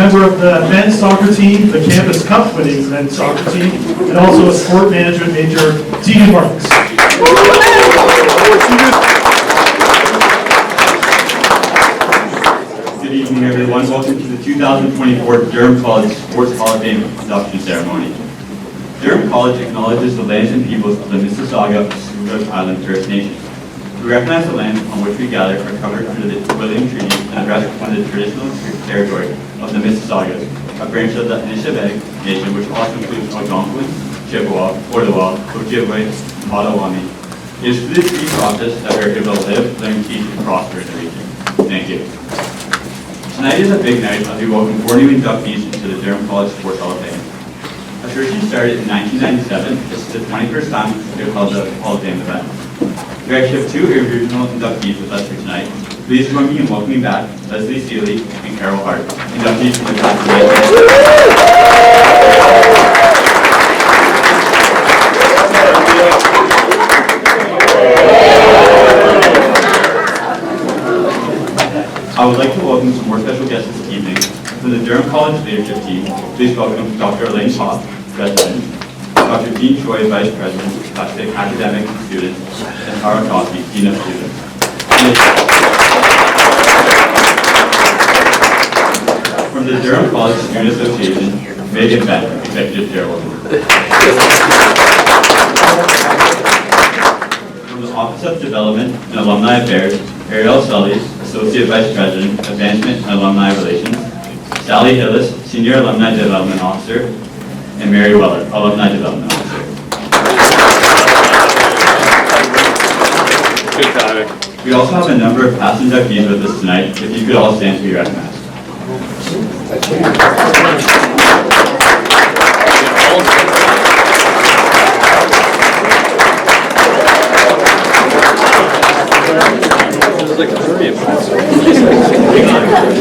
member of the men's soccer team, the Campus Cup winning men's soccer team, and also a sport management major, Tegan Marks. Good evening, everyone. Welcome to the 2024 Durham College Sports Hall of Fame induction ceremony. Durham College acknowledges the lands and peoples of the Mississauga of Scugog Island First Nation. We recognize the lands on which we gather are covered under the William Treaty and rest under the traditional territory of the Mississaugas, a branch of the Anishinaabe Nation which also includes Algonquin, Chippewa, Ottawa, Ojibwe, and Potawatomi. It is through this free process that we are able to live, learn, teach, and prosper in the region. Thank you. Tonight is a big night as we welcome 4 new inductees into the Durham College Sports Hall of Fame. Our tradition started in 1997. This is the 21st time we have held the Hall of Fame event. We actually have 2 original inductees with us here tonight. Please join me in welcoming back Lesley and Carol Hatt, inductees from the class of 1998. I would like to welcome some more special guests this evening. From the Durham College leadership team, please welcome Dr. Hatt, President, Dr. Dean Choi, Vice President, Academic and Students, and Tara Coffey, Dean of Students. From the Durham College Student Association, Megan Bent, Executive Chairwoman. From the Office of Development and Alumni Affairs, Ariel Sully, Associate Vice President, Advancement and Alumni Relations, Sally Hillis, Senior Alumni Development Officer, and Mary Weller, Alumni Development Officer. Good timing. We also have a number of past inductees with us tonight. If you could all stand to be recognized.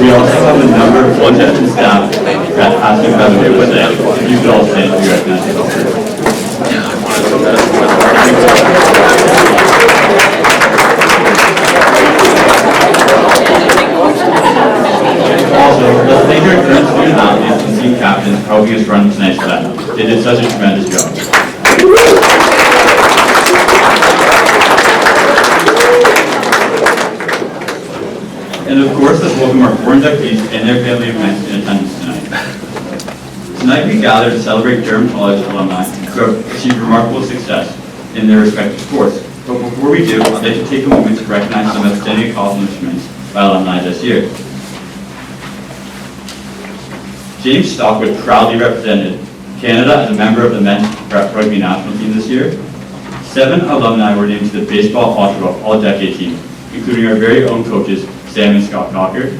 We also have a number of volunteers and staff that has been present here with us. If you could all stand to be recognized. Also, let's thank our current student athletes and team captains for helping us run tonight's event. They did such a tremendous job. And of course, let's welcome our 4 inductees and their family of friends in attendance tonight. Tonight we gather to celebrate Durham College alumni who have achieved remarkable success in their respective sports. But before we do, I'd like to take a moment to recognize some outstanding accomplishments by alumni this year. James Stockwood proudly represented Canada as a member of the men's rugby national team this year. 7 alumni were named to the Baseball Ottawa All-Decade team, including our very own coaches, Sam and Scott Cocker.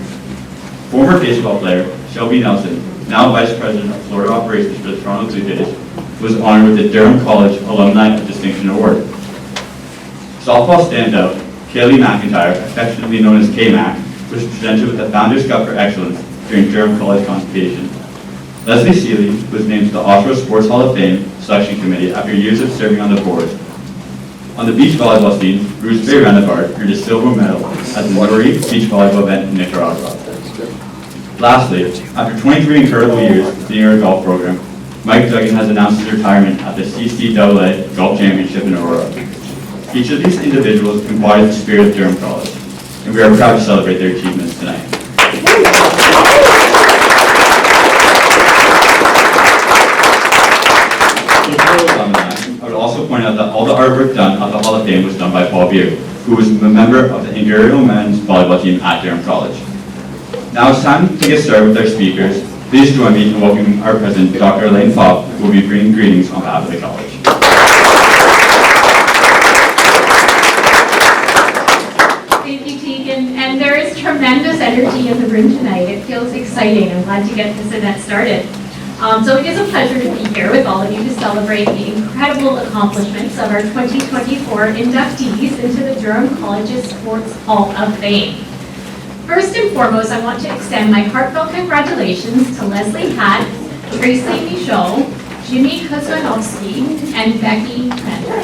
Former baseball player Shelby Nelson, now Vice President of Florida Operations for the Toronto Blue Jays, was honored with the Durham College Alumni Distinction Award. Softball standout Kaylee McIntyre, affectionately known as K-Mac, was presented with the Founders Cup for Excellence during Durham College Convocation. Lesley Seeley was named to the Oshawa Sports Hall of Fame Selection Committee after years of serving on the board. On the beach volleyball scene, Bruce Bay Renavard earned a silver medal at the Nori Beach Volleyball event in Nicaragua. Lastly, after 23 incredible years leading our golf program, Mike Duggan has announced his retirement at the CCAA Golf Championship in Aurora. Each of these individuals embodies the spirit of Durham College, and we are proud to celebrate their achievements tonight. I would also point out that all the artwork done at the Hall of Fame was done by Paul Beer, who was a member of the inaugural men's volleyball team at Durham College. Now it's time to get started with our speakers. Please join me in welcoming our president, Dr. Hatt, who will be bringing greetings on behalf of the college. Thank you, Tegan. And there is tremendous energy in the room tonight. It feels exciting. I'm glad to get this event started. So it is a pleasure to be here with all of you to celebrate the incredible accomplishments of our 2024 inductees into the Durham College's Sports Hall of Fame. First and foremost, I want to extend my heartfelt congratulations to Lesley Hatt, Tracey Michaud, Jimmy Kuzmanovski, and Becky Tranter.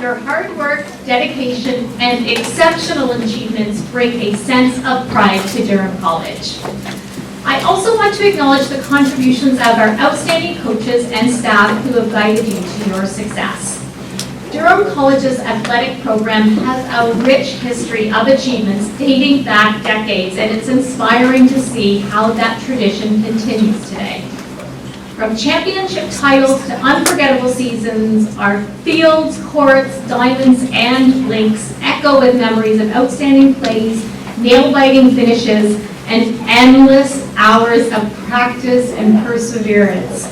Your hard work, dedication, and exceptional achievements bring a sense of pride to Durham College. I also want to acknowledge the contributions of our outstanding coaches and staff who have guided you to your success. Durham College's athletic program has a rich history of achievements dating back decades, and it's inspiring to see how that tradition continues today. From championship titles to unforgettable seasons, our fields, courts, diamonds, and links echo with memories of outstanding plays, nail-biting finishes, and endless hours of practice and perseverance.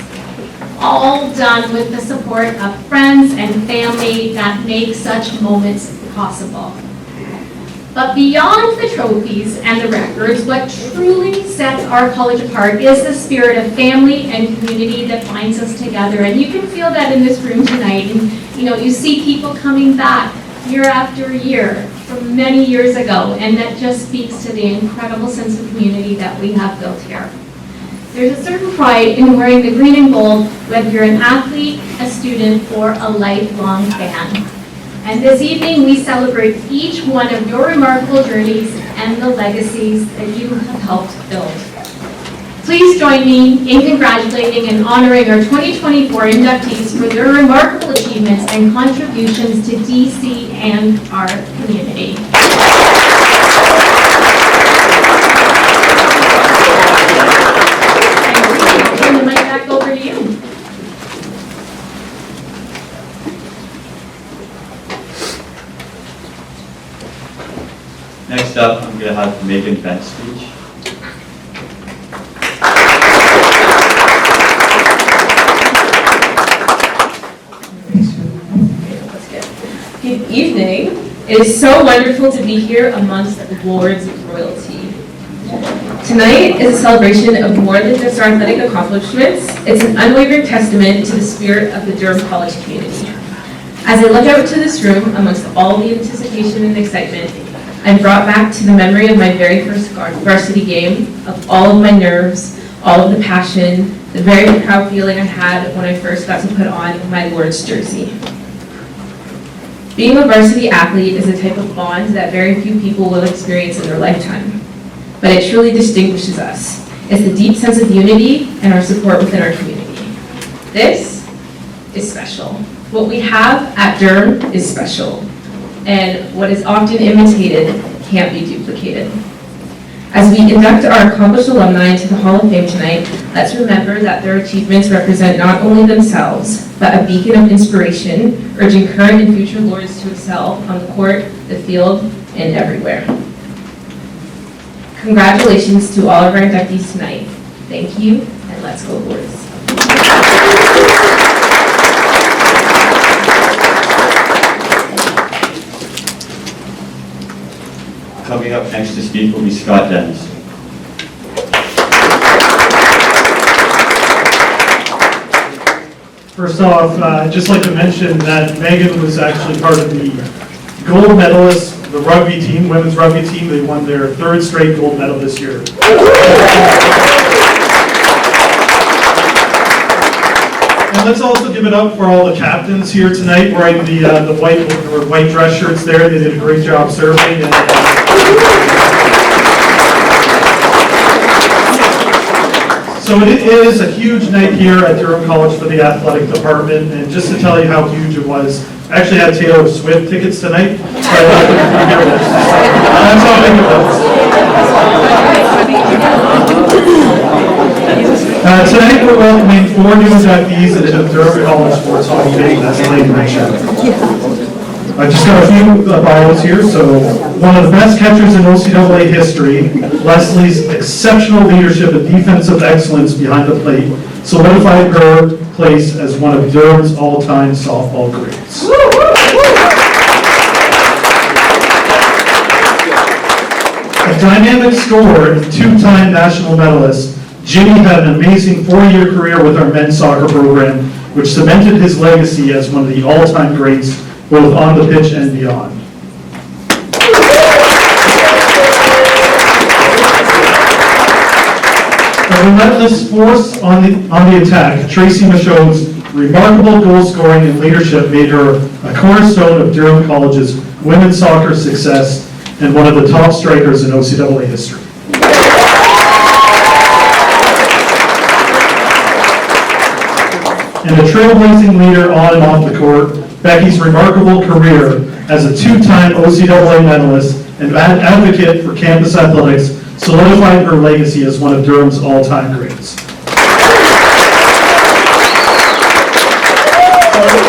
All done with the support of friends and family that make such moments possible. But beyond the trophies and the records, what truly sets our college apart is the spirit of family and community that binds us together. And you can feel that in this room tonight. And you see people coming back year after year from many years ago, and that just speaks to the incredible sense of community that we have built here. There's a certain pride in wearing the green and gold, whether you're an athlete, a student, or a lifelong fan. And this evening, we celebrate each one of your remarkable journeys and the legacies that you have helped build. Please join me in congratulating and honoring our 2024 inductees for their remarkable achievements and contributions to DC and our community. Turn the mic back over to you. Next up, I'm going to have Megan Bent's speech. Good evening. It is so wonderful to be here amongst the Lord's royalty. Tonight is a celebration of more than just our athletic accomplishments. It's an unwavering testament to the spirit of the Durham College community. As I look out to this room amongst all the anticipation and excitement, I'm brought back to the memory of my very first varsity game, of all of my nerves, all of the passion, the very proud feeling I had when I first got to put on my Lord's jersey. Being a varsity athlete is a type of bond that very few people will experience in their lifetime, but it truly distinguishes us. It's the deep sense of unity and our support within our community. This is special. What we have at Durham is special, and what is often imitated can't be duplicated. As we induct our accomplished alumni into the Hall of Fame tonight, let's remember that their achievements represent not only themselves, but a beacon of inspiration, urging current and future Lords to excel on the court, the field, and everywhere. Congratulations to all of our inductees tonight. Thank you, and let's go Lords. Coming up next to speak will be Scott Dennis. First off, I'd just like to mention that Megan was actually part of the gold medalists, the rugby team, women's rugby team. They won their third straight gold medal this year. And let's also give it up for all the captains here tonight wearing the white dress shirts there. They did a great job serving. So it is a huge night here at Durham College for the athletic department, and just to tell you how huge it was, I actually had Taylor Swift tickets tonight. That's how big it was. Tonight we're welcoming 4 new inductees into the Durham College Sports Hall of Fame. That's Lane Rachel. I've just got a few bios here. So, one of the best catchers in OCAA history, Lesley's exceptional leadership and defensive excellence behind the plate solidified her place as one of Durham's all-time softball greats. A dynamic scorer and 2-time national medalist, Jimmy had an amazing 4-year career with our men's soccer program, which cemented his legacy as one of the all-time greats, both on the pitch and beyond. A relentless force on the attack, Tracey Michaud's remarkable goal scoring and leadership made her a cornerstone of Durham College's women's soccer success and one of the top strikers in OCAA history. And a trailblazing leader on and off the court, Becky's remarkable career as a two-time OCAA medalist and advocate for campus athletics solidified her legacy as one of Durham's all-time greats. So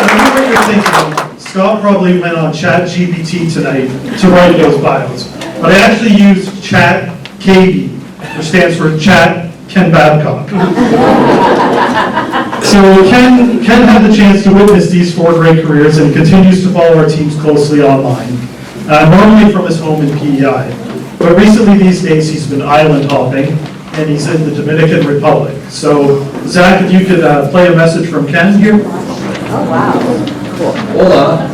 I know what you're thinking. Scott probably went on ChatGPT tonight to write those bios, but I actually used ChatKB, which stands for Chat Ken Babcock. So Ken had the chance to witness these 4 great careers and continues to follow our teams closely online, normally from his home in PEI. But recently these days he's been island hopping and he's in the Dominican Republic. So Zach, if you could play a message from Ken here. Oh, wow. Cool. Hola.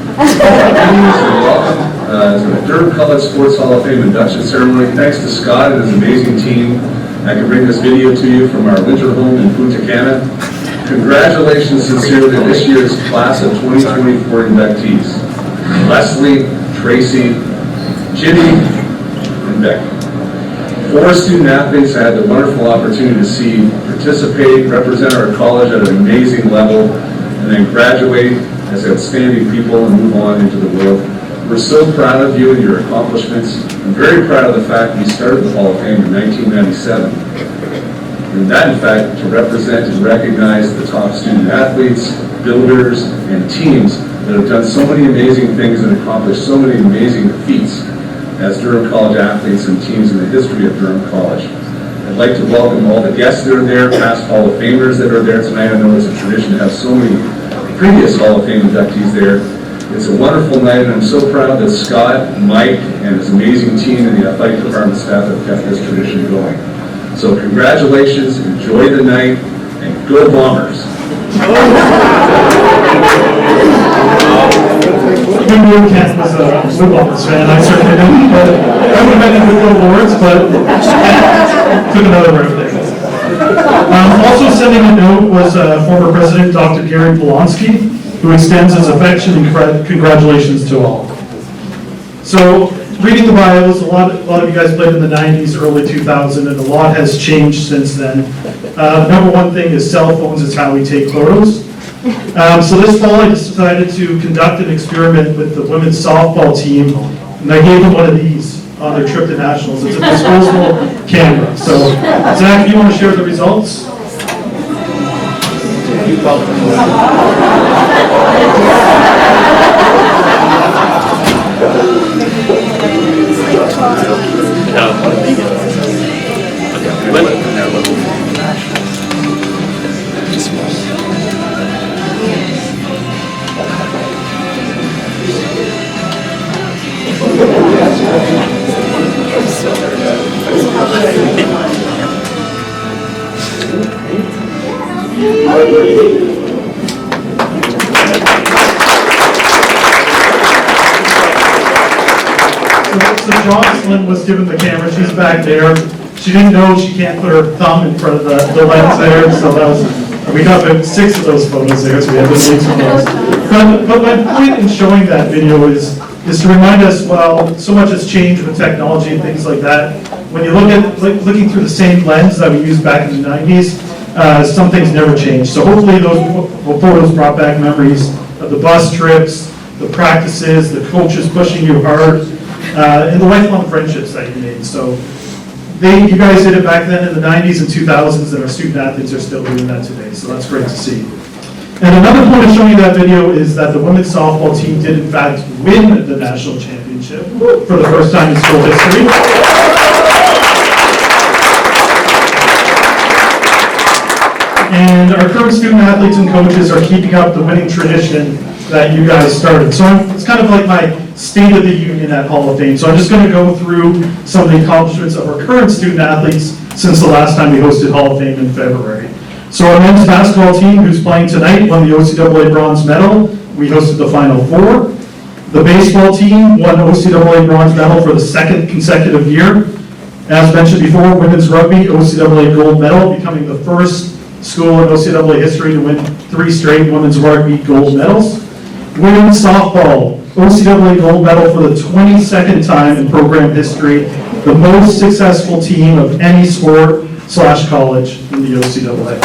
Welcome to the Durham College Sports Hall of Fame induction ceremony. Thanks to Scott and his amazing team. I can bring this video to you from our winter home in Punta Cana. Congratulations sincerely to this year's class of 2024 inductees. Lesley, Tracey, Jimmy, and Becky. 4 student athletes I had the wonderful opportunity to see participate, represent our college at an amazing level, and then graduate as outstanding people and move on into the world. We're so proud of you and your accomplishments. I'm very proud of the fact we started the Hall of Fame in 1997. And that, in fact, to represent and recognize the top student athletes, builders, and teams that have done so many amazing things and accomplished so many amazing feats as Durham College athletes and teams in the history of Durham College. I'd like to welcome all the guests that are there, past Hall of Famers that are there tonight. I know it's a tradition to have so many previous Hall of Fame inductees there. It's a wonderful night, and I'm so proud that Scott, Mike, and his amazing team and the athletic department staff have kept this tradition going. So congratulations, enjoy the night, and go Bombers. Even though Ken was a Blue Bombers fan, I certainly didn't, but I would have been in the awards, but took another route there. Also sending a note was former President Dr. Gary Polonsky, who extends his affection and congratulations to all. So, reading the bios, a lot of you guys played in the 90s, early 2000s, and a lot has changed since then. Number one thing is cell phones is how we take photos. So this fall I decided to conduct an experiment with the women's softball team, and I gave them one of these on their trip to nationals. It's a disposable camera. So, Zach, do you want to share the results? So Jocelyn was given the camera, she's back there. She didn't know she can't put her thumb in front of the lens there, so that was, we got 6 of those photos there, so we have to make some of those. But my point in showing that video is to remind us, well, so much has changed with technology and things like that. When you look at, looking through the same lens that we used back in the 90s, some things never changed. So hopefully those photos brought back memories of the bus trips, the practices, the coaches pushing you hard, and the lifelong friendships that you made. So you guys did it back then in the 90s and 2000s, and our student athletes are still doing that today. So that's great to see. And another point of showing you that video is that the women's softball team did in fact win the national championship for the first time in school history. And our current student athletes and coaches are keeping up the winning tradition that you guys started. So it's kind of like my State of the Union at Hall of Fame. So I'm just going to go through some of the accomplishments of our current student athletes since the last time we hosted Hall of Fame in February. So our men's basketball team, who's playing tonight, won the OCAA bronze medal. We hosted the Final Four. The baseball team won OCAA bronze medal for the 2nd consecutive year. As mentioned before, women's rugby, OCAA gold medal, becoming the first school in OCAA history to win 3 straight women's rugby gold medals. Women's softball, OCAA gold medal for the 22nd time in program history, the most successful team of any sport/college in the OCAA.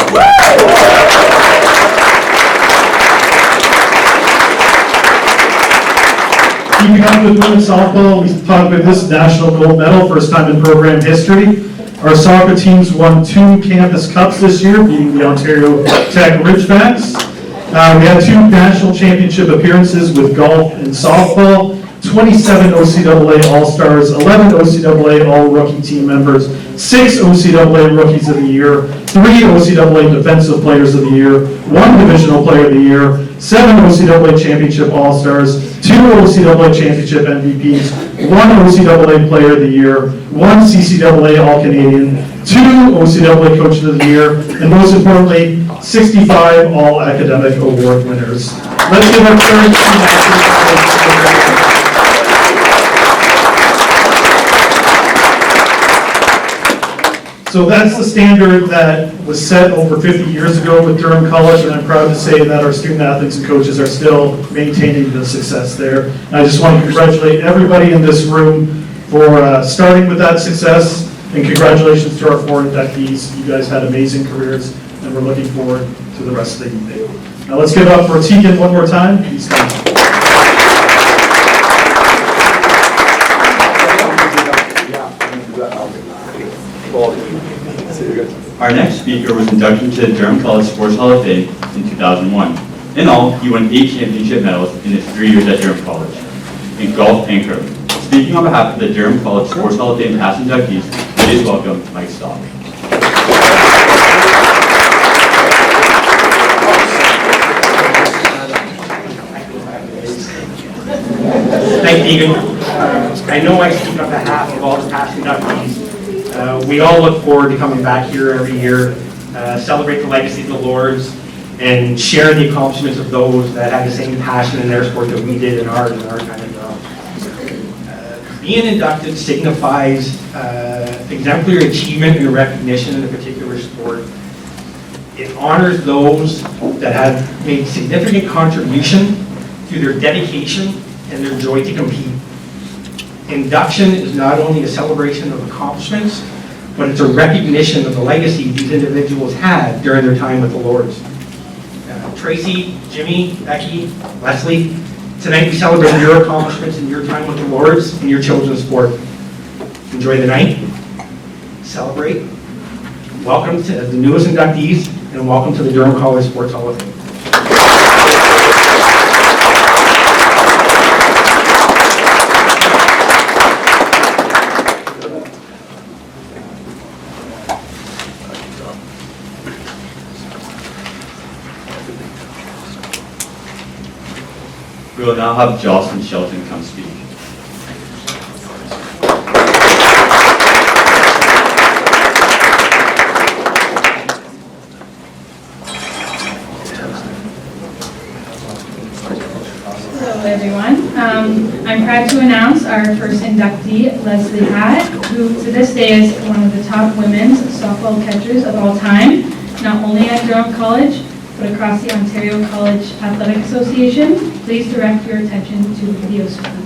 Keeping up with women's softball, we talked about this national gold medal, first time in program history. Our soccer teams won 2 campus cups this year, beating the Ontario Tech Ridgebacks. We had 2 national championship appearances with golf and softball, 27 OCAA All-Stars, 11 OCAA All-Rookie team members, 6 OCAA Rookies of the Year, 3 OCAA Defensive Players of the Year, 1 Divisional Player of the Year, 7 OCAA Championship All-Stars, 2 OCAA Championship MVPs, 1 OCAA Player of the Year, 1 CCAA All-Canadian, 2 OCAA Coach of the Year, and most importantly, 65 All-Academic Award winners. Let's give our current team athletes. So that's the standard that was set over 50 years ago with Durham College, and I'm proud to say that our student athletes and coaches are still maintaining the success there. And I just want to congratulate everybody in this room for starting with that success, and congratulations to our 4 inductees. You guys had amazing careers, and we're looking forward to the rest of the evening. Now let's give it up for Tegan one more time. He's coming. Our next speaker was inducted to the Durham College Sports Hall of Fame in 2001. In all, he won 8 championship medals in his 3 years at Durham College, in golf and curling. Speaking on behalf of the Durham College Sports Hall of Fame past inductees, please welcome Mike Stock. Thank you, Deegan. I know I speak on behalf of all the past inductees. We all look forward to coming back here every year, celebrate the legacy of the Lords, and share the accomplishments of those that had the same passion in their sport that we did in ours and our kind of job. Being inducted signifies exemplary achievement and recognition in a particular sport. It honors those that have made significant contribution through their dedication and their joy to compete. Induction is not only a celebration of accomplishments, but it's a recognition of the legacy these individuals had during their time with the Lords. Tracey, Jimmy, Becky, Lesley, tonight we celebrate your accomplishments in your time with the Lords in your children's sport. Enjoy the night, celebrate. Welcome to the newest inductees, and welcome to the Durham College Sports Hall of Fame. We will now have Jocelyn Shelton come speak. Hello everyone. I'm proud to announce our first inductee, Lesley Hatt, who to this day is one of the top women's softball catchers of all time, not only at Durham College, but across the Ontario College Athletic Association. Please direct your attention to the video screen.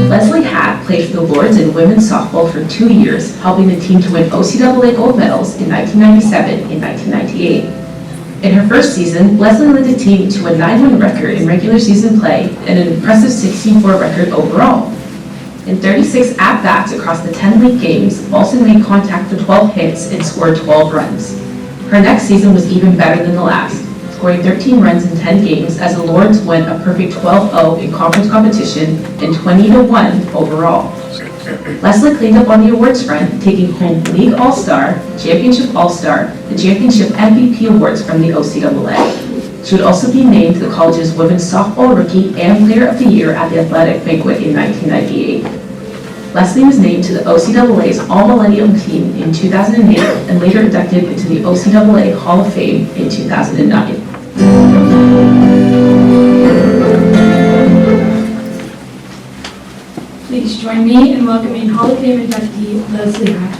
Lesley Hatt played for the Lords in women's softball for 2 years, helping the team to win OCAA gold medals in 1997 and 1998. In her first season, Lesley led the team to a 9-win record in regular season play and an impressive 16-4 record overall. In 36 at-bats across the 10 league games, Balson made contact for 12 hits and scored 12 runs. Her next season was even better than the last, scoring 13 runs in 10 games as the Lords went a perfect 12-0 in conference competition and 20-1 overall. Lesley cleaned up on the awards front, taking home League All-Star, Championship All-Star, and Championship MVP awards from the OCAA. She would also be named the college's Women's Softball Rookie and Player of the Year at the Athletic Banquet in 1998. Lesley was named to the OCAA's All-Millennium Team in 2008 and later inducted into the OCAA Hall of Fame in 2009. Please join me in welcoming Hall of Fame inductee, Lesley Hatt.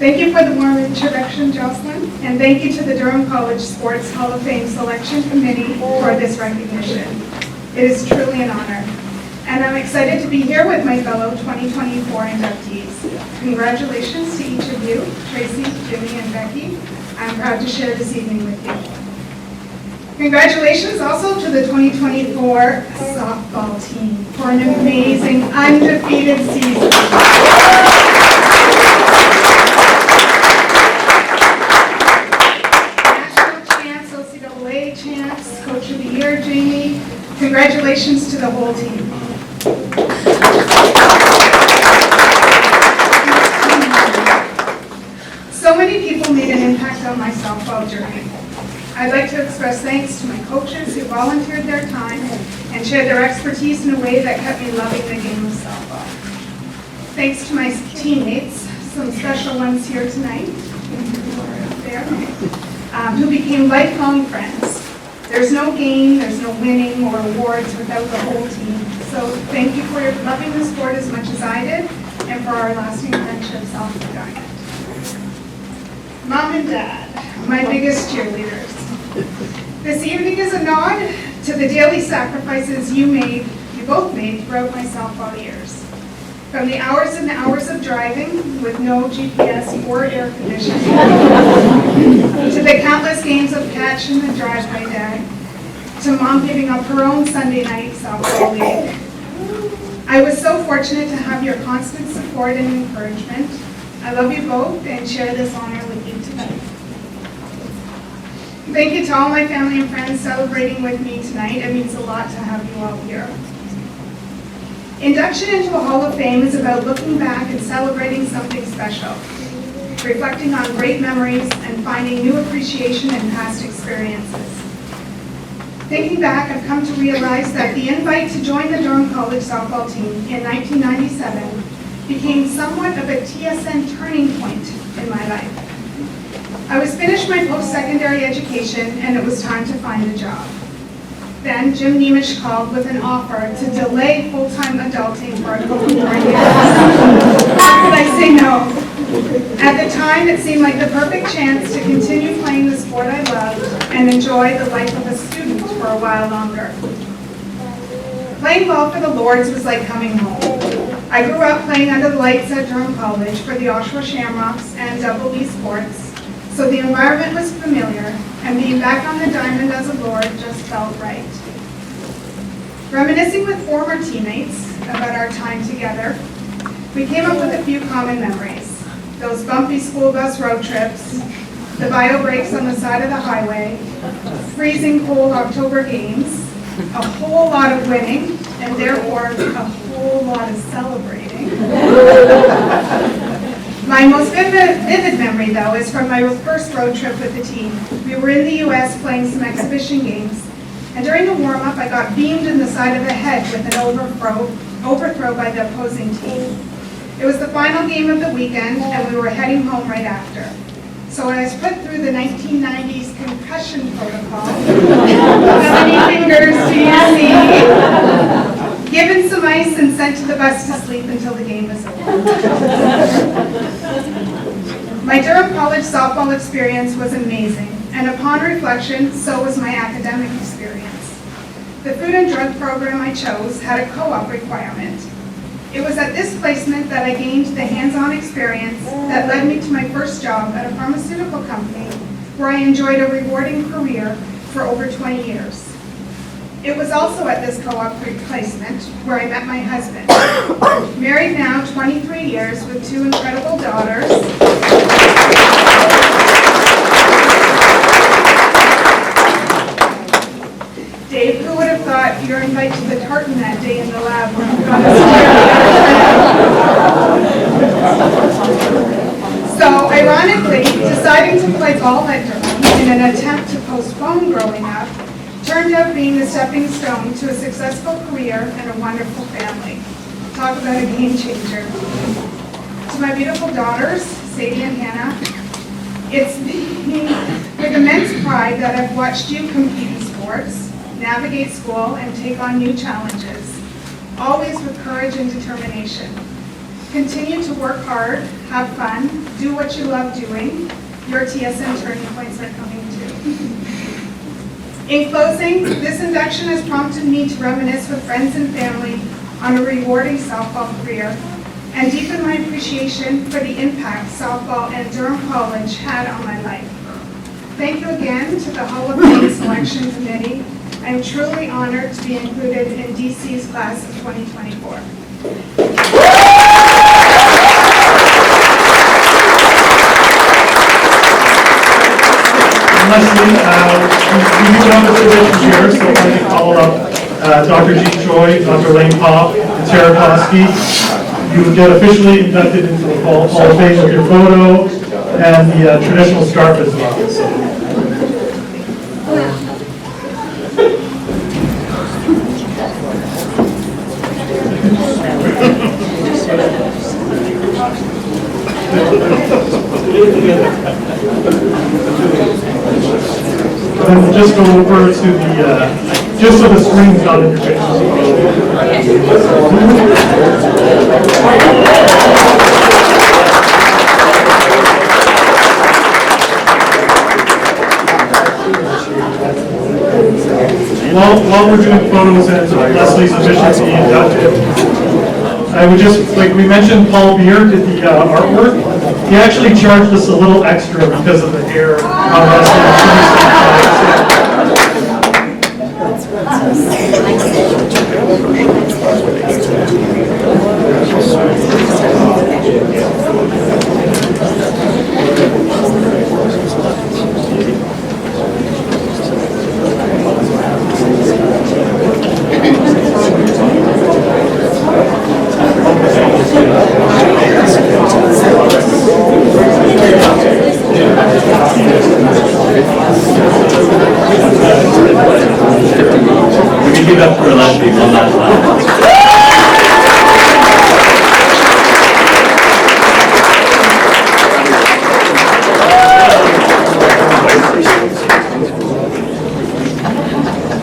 Thank you for the warm introduction, Jocelyn, and thank you to the Durham College Sports Hall of Fame Selection Committee for this recognition. It is truly an honor, and I'm excited to be here with my fellow 2024 inductees. Congratulations to each of you, Tracey, Jimmy, and Becky. I'm proud to share this evening with you. Congratulations also to the 2024 softball team for an amazing, undefeated season. National champs, OCAA champs, Coach of the Year, Jamie. Congratulations to the whole team. So many people made an impact on my softball journey. I'd like to express thanks to my coaches who volunteered their time and shared their expertise in a way that kept me loving the game of softball. Thanks to my teammates, some special ones here tonight, who became lifelong friends. There's no game, there's no winning or awards without the whole team. So thank you for loving the sport as much as I did and for our lasting friendships off the diamond. Mom and Dad, my biggest cheerleaders. This evening is a nod to the daily sacrifices you both made throughout my softball years. From the hours and hours of driving with no GPS or air conditioning, to the countless games of catch and the drive-by Dad, to Mom giving up her own Sunday night softball league. I was so fortunate to have your constant support and encouragement. I love you both and share this honor with you tonight. Thank you to all my family and friends celebrating with me tonight. It means a lot to have you all here. Induction into a Hall of Fame is about looking back and celebrating something special, reflecting on great memories and finding new appreciation in past experiences. Thinking back, I've come to realize that the invite to join the Durham College softball team in 1997 became somewhat of a TSN turning point in my life. I was finished my post-secondary education and it was time to find a job. Then Jim Nemish called with an offer to delay full-time adulting for a couple more years. How could I say no? At the time, it seemed like the perfect chance to continue playing the sport I loved and enjoy the life of a student for a while longer. Playing ball for the Lords was like coming home. I grew up playing under the lights at Durham College for the Oshawa Shamrocks and Double E Sports, so the environment was familiar, and being back on the diamond as a Lord just felt right. Reminiscing with former teammates about our time together, we came up with a few common memories. Those bumpy school bus road trips, the bio breaks on the side of the highway, freezing cold October games, a whole lot of winning, and therefore a whole lot of celebrating. My most vivid memory, though, is from my first road trip with the team. We were in the U.S. playing some exhibition games, and during the warm-up, I got beamed in the side of the head with an overthrow by the opposing team. It was the final game of the weekend, and we were heading home right after. So I was put through the 1990s concussion protocol. How many fingers do you see? Given some ice and sent to the bus to sleep until the game was over. My Durham College softball experience was amazing, and upon reflection, so was my academic experience. The food and drug program I chose had a co-op requirement. It was at this placement that I gained the hands-on experience that led me to my first job at a pharmaceutical company where I enjoyed a rewarding career for over 20 years. It was also at this co-op placement where I met my husband. Married now 23 years with 2 incredible daughters. Dave, who would have thought your invite to the tartan that day in the lab would have got us here? So, ironically, deciding to play ball at Durham in an attempt to postpone growing up turned out being the stepping stone to a successful career and a wonderful family. Talk about a game changer. To my beautiful daughters, Sadie and Hannah, it's with immense pride that I've watched you compete in sports, navigate school, and take on new challenges, always with courage and determination. Continue to work hard, have fun, do what you love doing. Your TSN turning points are coming too. In closing, this induction has prompted me to reminisce with friends and family on a rewarding softball career and deepen my appreciation for the impact softball and Durham College had on my life. Thank you again to the Hall of Fame Selection Committee. I am truly honored to be included in DC's class of 2024. Lesley, we do have a tradition here, so I'm going to call up Dr. Jean Choi, Dr. Lane Pop, and Tara Kosky. You will get officially inducted into the Hall of Fame with your photo and the traditional scarf as well. So. And then we'll just go over to the, just so the screen's not in your face. While we're doing photos and Lesley's officially being inducted, I would just, like we mentioned, Paul Beer did the artwork. He actually charged us a little extra because of the hair on We can give up for Lesley one last time.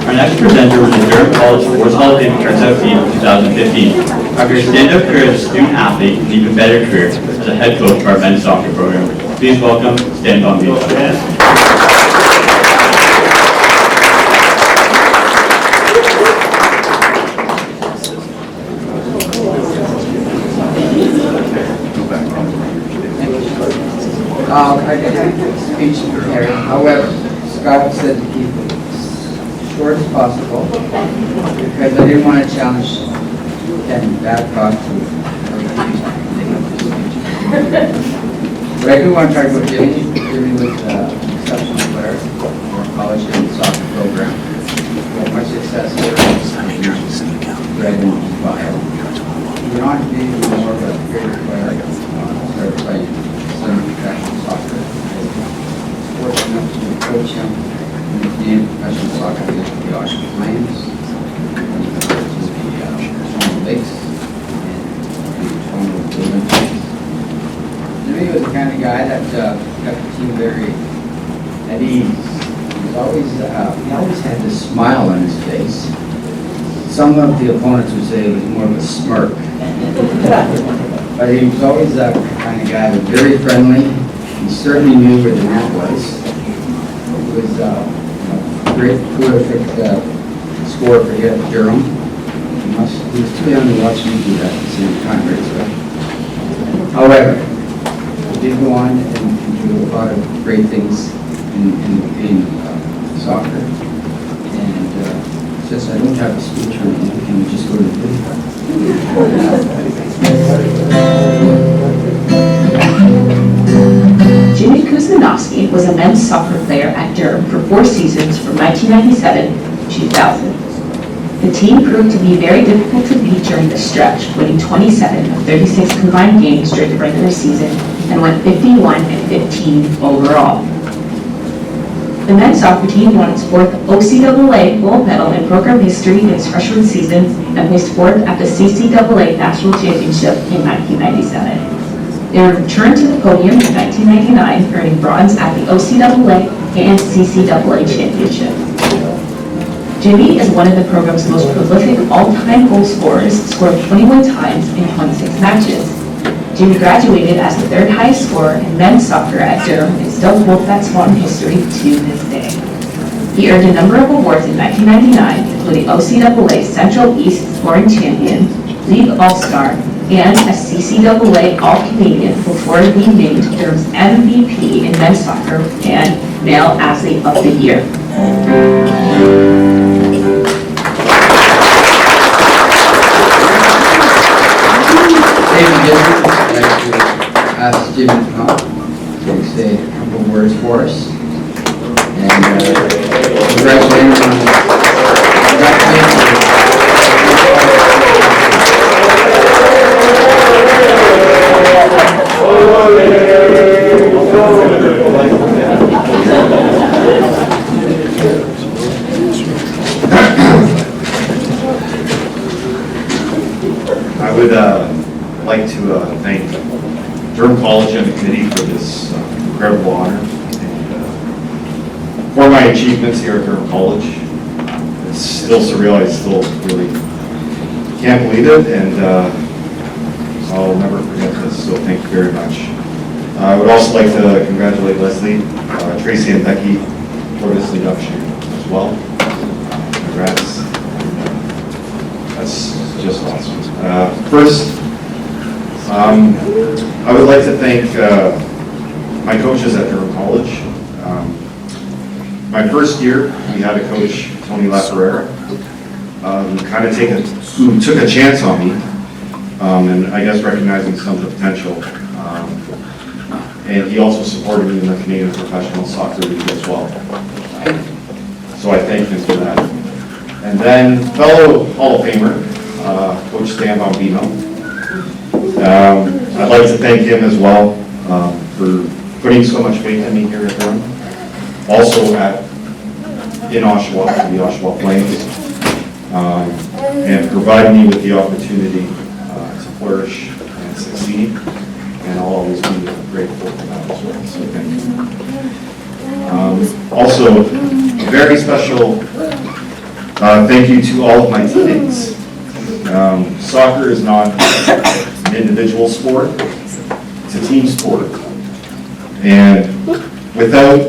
Our next presenter was the Durham College Sports Hall of Fame Tranter team in 2015. After a stand-up career as a student athlete and even better career as a head coach for our men's soccer program, please welcome Stan Von Beach. I did have a speech prepared. However, Scott said to keep it as short as possible because I didn't want to challenge Ken that thought to. But I do want to talk about Jimmy. Jimmy was an exceptional player for our college and soccer program. We had much success here. Red and Bio. He went on to be more of a greater player. Started playing some professional soccer. Fortunate to coach him in the Canadian professional soccer league, the Ocean Flames, to the Toronto Lakes, and the Toronto Olympics. Jimmy was the kind of guy that kept the team very at ease. He always had this smile on his face. Some of the opponents would say it was more of a smirk. But he was always that kind of guy, but very friendly. He certainly knew where the net was. He was a great, prolific scorer for here at Durham. He was too young to watch me do that at the same time, right? So, however, he did go on and do a lot of great things in the game of soccer. And since I don't have a speech or anything, can we just go to the video? Jimmy Kuzmanovski was a men's soccer player at Durham for 4 seasons from 1997 to 2000. The team proved to be very difficult to beat during the stretch, winning 27 of 36 combined games during the regular season and went 51 and 15 overall. The men's soccer team won its 4th OCAA gold medal in program history in its freshman season and placed 4th at the CCAA National Championship in 1997. They returned to the podium in 1999, earning bronze at the OCAA and CCAA Championship. Jimmy is one of the program's most prolific all-time goal scorers, scoring 21 times in 26 matches. Jimmy graduated as the third highest scorer in men's soccer at Durham and still holds that spot in history to this day. He earned a number of awards in 1999, including OCAA Central East Scoring Champion, League All-Star, and a CCAA All-Canadian before being named Durham's MVP in men's soccer and Male Athlete of the Year. I'd like to ask Jimmy to come up to say a couple words for us. And congratulations on I would like to thank Durham College and the committee for this incredible honor and for my achievements here at Durham College. It's still surreal. I still really can't believe it, and I'll never forget this, so thank you very much. I would also like to congratulate Lesley, Tracey, and Becky for this induction as well. Congrats. That's just awesome. First, I would like to thank my coaches at Durham College. My first year, we had a coach, Tony LaFerrera, who took a chance on me, and I guess recognizing some of the potential. And he also supported me in the Canadian Professional Soccer League as well. So I thank him for that. And then fellow Hall of Famer, Coach Stan Bombino. I'd like to thank him as well for putting so much faith in me here at Durham. Also in Oshawa, the Oshawa Flames, and providing me with the opportunity to flourish and succeed. And I'll always be grateful for that as well. So thank you. Also, a very special thank you to all of my teammates. Soccer is not an individual sport, it's a team sport. And without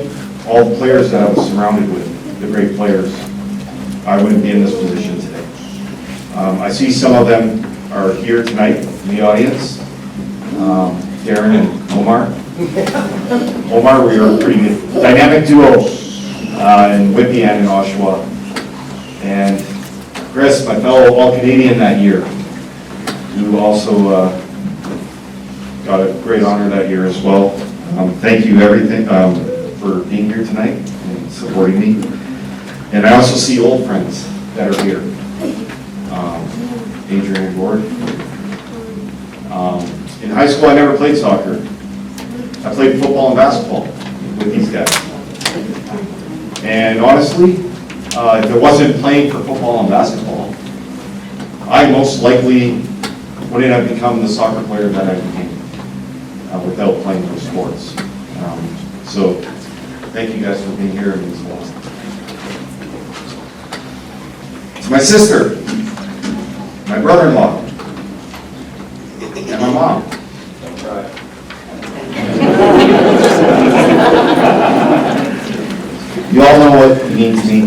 all the players that I was surrounded with, the great players, I wouldn't be in this position today. I see some of them are here tonight in the audience. Darren and Omar. Omar, we are a pretty good dynamic duo in Whitby and in Oshawa. And Chris, my fellow All-Canadian that year, who also got a great honor that year as well. Thank you for being here tonight and supporting me. And I also see old friends that are here. Adrian and Gord. In high school, I never played soccer. I played football and basketball with these guys. And honestly, if it wasn't playing for football and basketball, I most likely wouldn't have become the soccer player that I became without playing those sports. So thank you guys for being here. It means a lot. To my sister, my brother-in-law, and my mom. You all know what it means to me.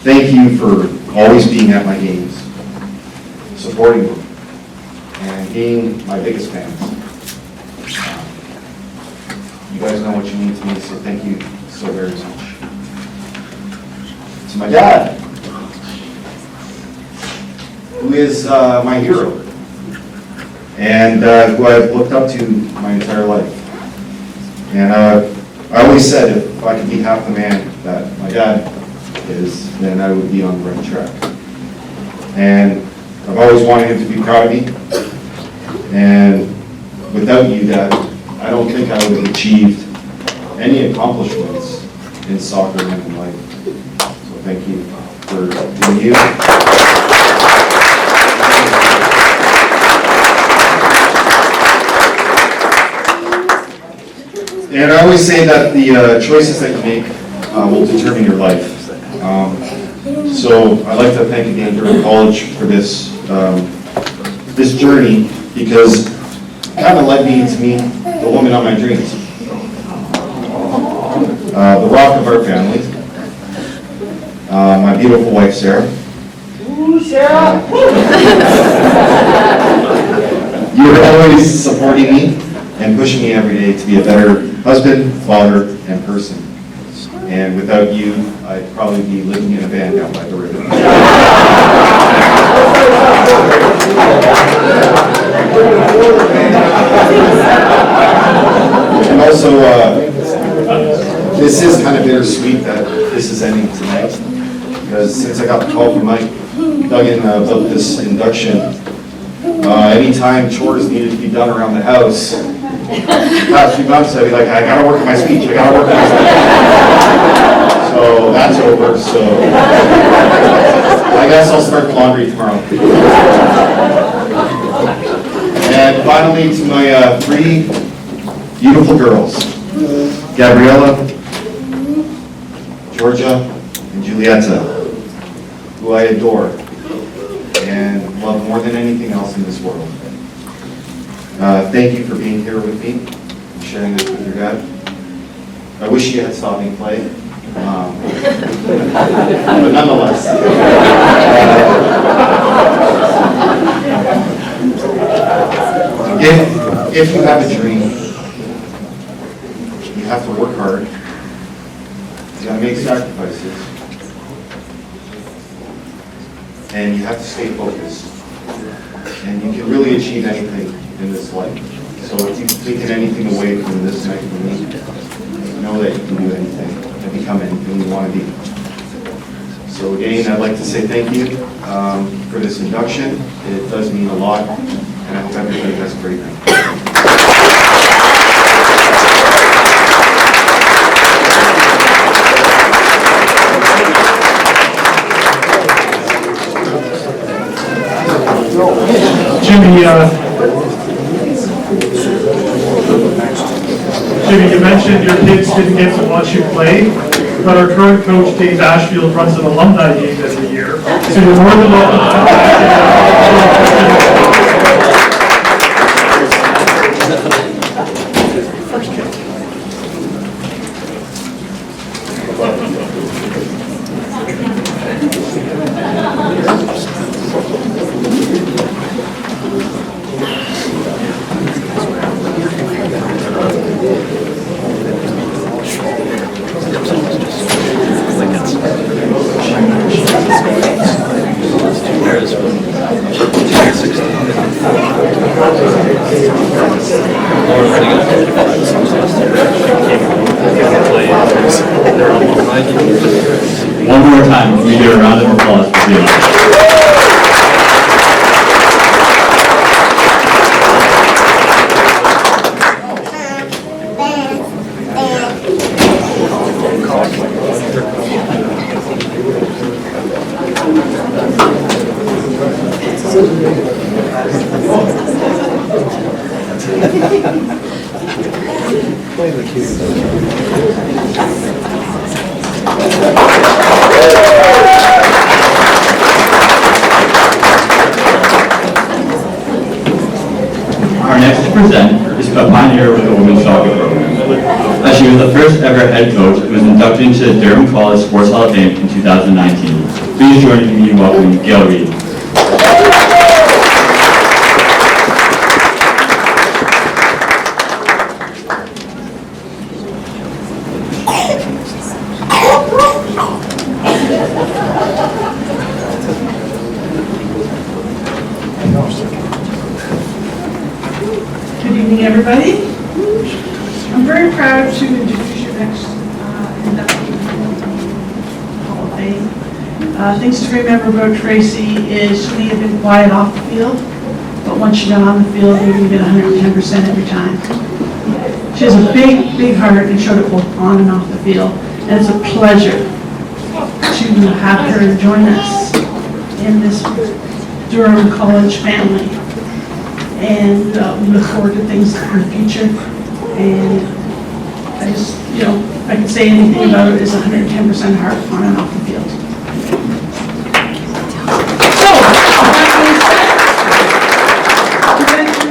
Thank you for always being at my games, supporting me, and being my biggest fans. You guys know what you mean to me, so thank you so very much. To my dad, who is my hero, and who I've looked up to my entire life. And I always said if I could be half the man that my dad is, then I would be on the right track. And I've always wanted him to be proud of me. And without you, Dad, I don't think I would have achieved any accomplishments in soccer and in life. So thank you for being you. And I always say that the choices that you make will determine your life. So I'd like to thank again Durham College for this this journey because it kind of led me to meet the woman of my dreams. The rock of our family, my beautiful wife, Sarah. Ooh, Sarah! You were always supporting me and pushing me every day to be a better husband, father, and person. And without you, I'd probably be living in a van down by the river. And also, this is kind of bittersweet that this is ending tonight, because since I got the call from Mike, Duggan, about this induction, anytime chores needed to be done around the house, the past few months I'd be like, I gotta work on my speech, I gotta work on my speech. So that's over, so I guess I'll start the laundry tomorrow. And finally, to my 3 beautiful girls, Gabriella, Georgia, and Julieta, who I adore and love more than anything else in this world. Thank you for being here with me and sharing this with your dad. I wish you had saw me play, but nonetheless. If you have a dream, you have to work hard. You gotta make sacrifices. And you have to stay focused. And you can really achieve anything in this life. So if you've taken anything away from this night from me, know that you can do anything and become anything you want to be. So again, I'd like to say thank you for this induction. It does mean a lot, and I hope everybody has a great night. Jimmy, you mentioned your kids didn't get to watch you play, but our current coach, Dave Ashfield, runs an alumni game every year. So you're more than welcome to come back One more time, can we give a round of applause for the alumni? Our next to present is a pioneer with the women's soccer program. As she was the first ever head coach and was inducted into the Durham College Sports Hall of Fame in 2019. Please join me in welcoming Gail Reed. Good evening, everybody. I'm very proud to introduce your next inductee to the Hall of Fame. Things to remember about Tracey is she may have been quiet off the field, but once she got on the field, we gave it 110% every time. She has a big, big heart and showed it both on and off the field, and it's a pleasure to have her join us in this Durham College family. And we look forward to things in the future. And I just, if I can say anything about it, is 110% heart on and off the field. So, that being said,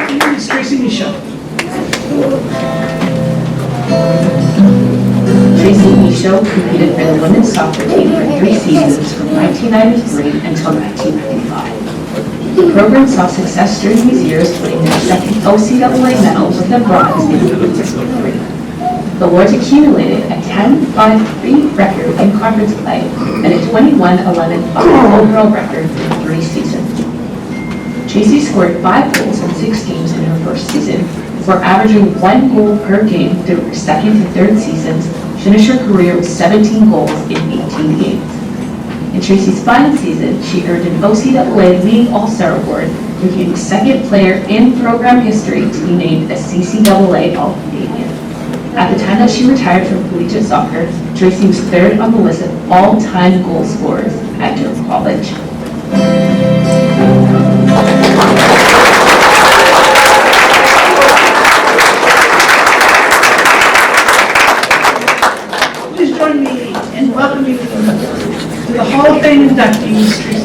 Michaud competed for the women's soccer team for 3 seasons from 1993 until 1995. The program saw success during these years, winning their second OCAA medal with a bronze in 1963. The Lords accumulated a 10-5-3 record in conference play and a 21-11-5 overall record in 3 seasons. Tracey scored 5 goals in 6 games in her first season, before averaging 1 goal per game through her second and third seasons, finished her career with 17 goals in 18 games. In Tracey's final season, she earned an OCAA League All-Star Award, becoming the second player in program history to be named a CCAA All-Canadian. At the time that she retired from collegiate soccer, Tracey was 3rd on the list of all-time goal scorers at Durham College. Please join me in welcoming to the Hall of Fame inductees, Tracey.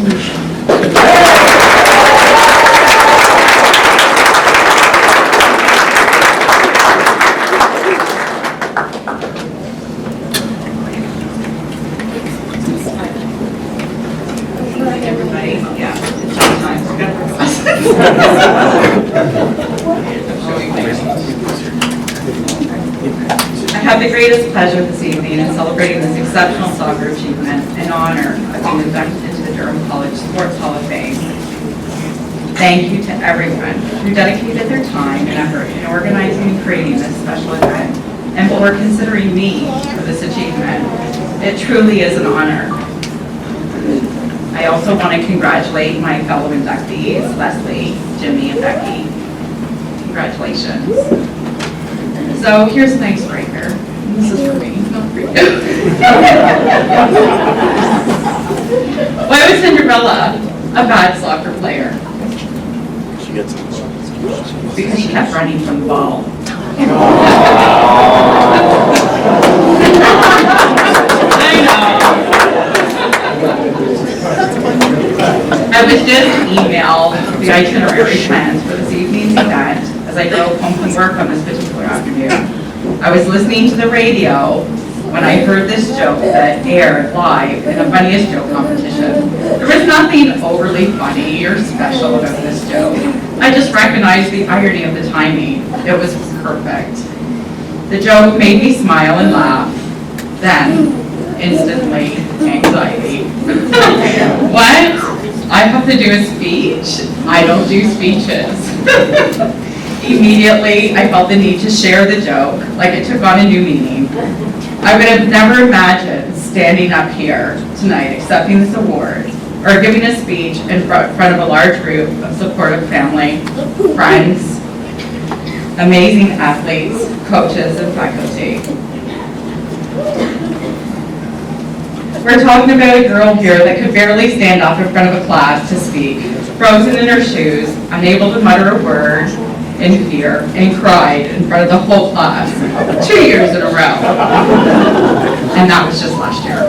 I have the greatest pleasure this evening in celebrating this exceptional soccer achievement and honor of being inducted into the Durham College Sports Hall of Fame. Thank you to everyone who dedicated their time and effort in organizing and creating this special event, and for considering me for this achievement. It truly is an honor. I also want to congratulate my fellow inductees, Lesley, Jimmy, and Becky. Congratulations. So here's an icebreaker. This is for me, not for you. Why was Cinderella a bad soccer player? Because she kept running from the ball. I know. I was just emailed the itinerary plans for this evening's event as I drove home from work on this particular afternoon. I was listening to the radio when I heard this joke that aired live in the funniest joke competition. There was nothing overly funny or special about this joke. I just recognized the irony of the timing. It was perfect. The joke made me smile and laugh. Then, instantly, anxiety. What? I have to do a speech? I don't do speeches. Immediately, I felt the need to share the joke, like it took on a new meaning. I would have never imagined standing up here tonight accepting this award or giving a speech in front of a large group of supportive family, friends, amazing athletes, coaches, and faculty. We're talking about a girl here that could barely stand up in front of a class to speak, frozen in her shoes, unable to mutter a word in fear, and cried in front of the whole class 2 years in a row. And that was just last year.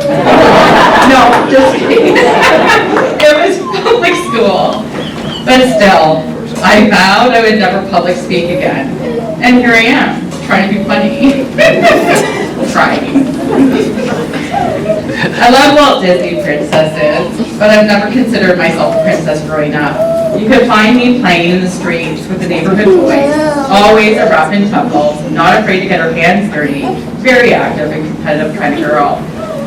No, just kidding. It was public school. But still, I vowed I would never public speak again. And here I am, trying to be funny. Trying. I love Walt Disney princesses, but I've never considered myself a princess growing up. You could find me playing in the streets with the neighborhood boys, always a rough and tumble, not afraid to get her hands dirty, very active and competitive kind of girl,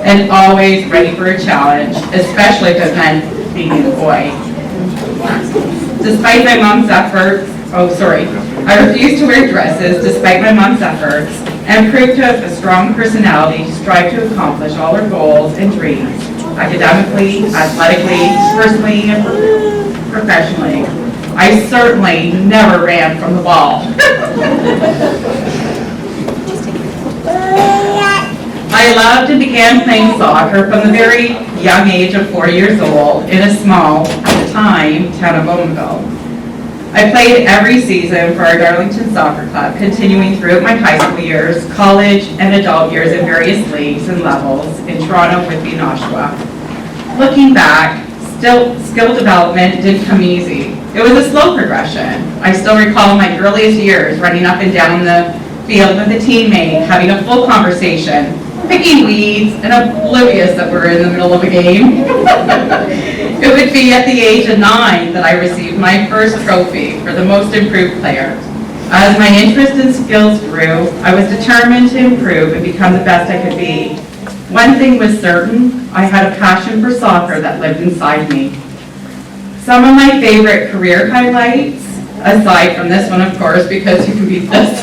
and always ready for a challenge, especially if it meant being a boy. Despite my mom's efforts, I refused to wear dresses despite my mom's efforts, and proved to have a strong personality to strive to accomplish all her goals and dreams, academically, athletically, personally, and professionally. I certainly never ran from the ball. I loved and began playing soccer from the very young age of 4 years old in a small, at the time, town of Bowmanville. I played every season for our Darlington Soccer Club, continuing throughout my high school years, college, and adult years in various leagues and levels in Toronto, Whitby, and Oshawa. Looking back, skill development didn't come easy. It was a slow progression. I still recall my earliest years running up and down the field with a teammate, having a full conversation, picking weeds and oblivious that we're in the middle of a game. It would be at the age of 9 that I received my first trophy for the most improved player. As my interest and skills grew, I was determined to improve and become the best I could be. One thing was certain, I had a passion for soccer that lived inside me. Some of my favorite career highlights, aside from this one, of course, because you can beat this,